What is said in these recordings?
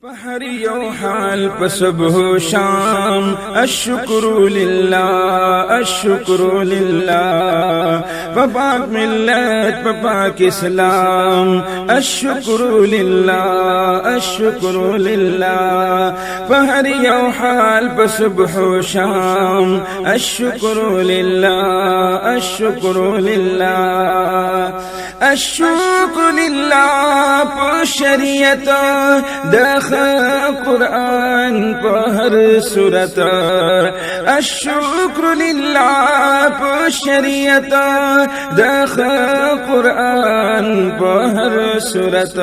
فهر یو حال پسبح و شام الشکر للہ الشکر للہ پاک ملت پاک اسلام الشکر للہ الشکر للہ فهر یو حال پسبح و شام الشکر للہ الشکر للہ الشکر للہ پا شریعت دخل قرآن پہر سورت الشکر للہ پا شریعت دخل قرآن پہر سورت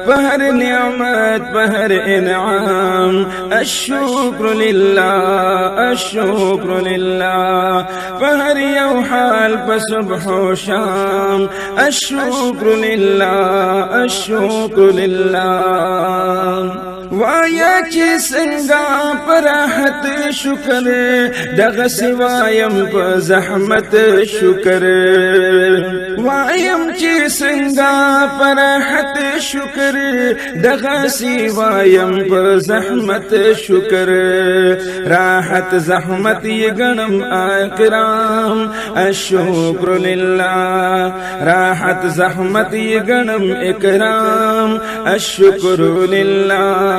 پہر نعمت پہر انعام الشکر للہ الشکر للہ پہر یو حال پسبح و شام الشکر للہ الشکر للہ وایا چی سنگا پراحت شکر دغ سوایم پا زحمت شکر وایم چی سنگا پراحت شکر دغ سوایم پا زحمت شکر راحت زحمت یگنم اکرام الشکر للہ راحت زحمت یگنم اکرام الشکر للہ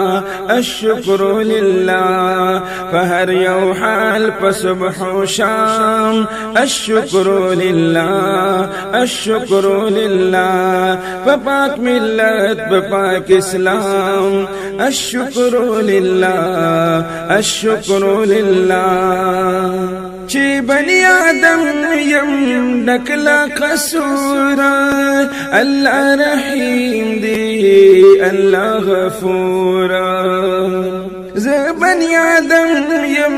الشکر للہ فہر یو حال پسبح و شام الشکر للہ الشکر للہ پاک ملت پاک اسلام الشکر للہ الشکر للہ چی بنی آدم یم نکلا قصورا اللہ رحیم دی اللہ غفورا بنی آدم یم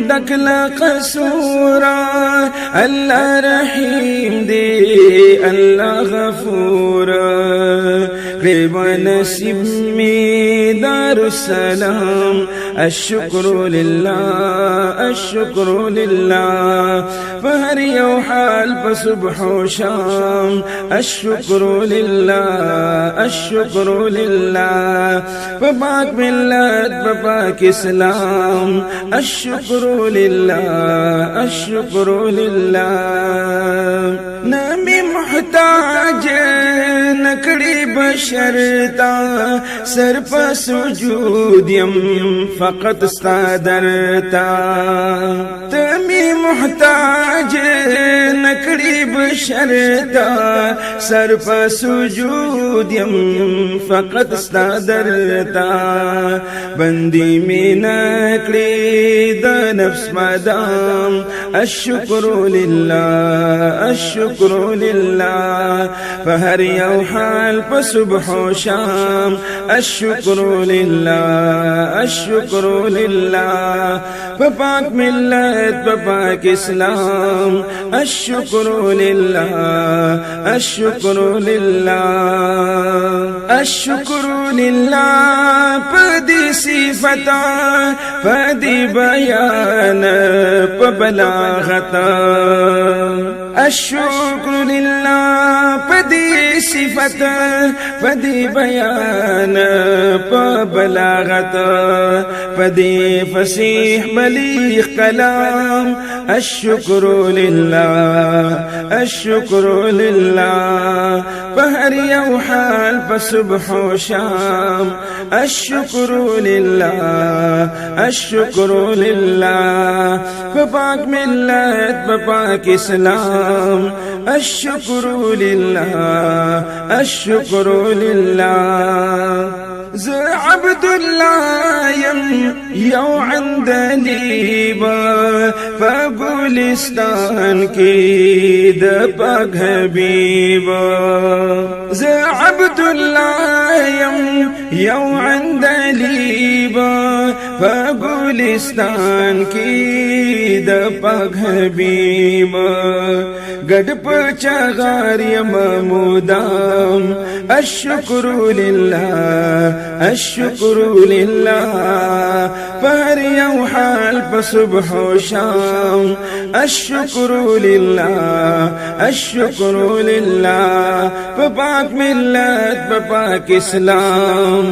نکلا قصورا اللہ رحیم دی اللہ غفورا قرب نصیب میں دار السلام الشکر للہ الشکر للہ فہر یو حال پسبح و شام الشکر للہ الشکر للہ پاک ملت پاک اسلام الشکر للہ الشکر للہ نامی محتاج نکڑی بشرتا سر پا سجود یم فقط استادرتا تمی محتاج نکڑی بشرتا سر پا سجود یم فقط استادرتا بندی میں نکڑی دا نفس مدام الشکر للہ الشکر للہ فہر یو حال پسبح و شام الشکر للہ الشکر للہ پاک ملت پاک اسلام الشکر للہ الشکر للہ الشکر للہ پدی صفتا پدی بیان پبلاغتا الشکر للہ پدی صفت پدی بیان پبلاغت پدی فصیح بلیغ کلام الشکر للہ الشکر للہ فہر یو حال پسبح و شام الشکر للہ الشکر للہ پاک ملت پاک اسلام الشکر للہ الشکر للہ ز عبداللہ یم یو عندلیبا فگلستان کی دپاک حبیبا ز عبداللہ یم یو عندلیبا गुलिस्तान की द पाक हबीब गड पचगार यममुदाम अश्शुक्रु लिल्लाह अश्शुक्रु लिल्लाह पर यौ हाल पसुबह शाम अश्शुक्रु लिल्लाह अश्शुक्रु लिल्लाह पाक मिल्लत पाक इस्लाम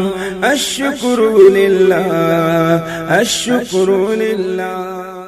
अश्शुक्रु लिल्लाह अश्शुक्रु लिल्लाह।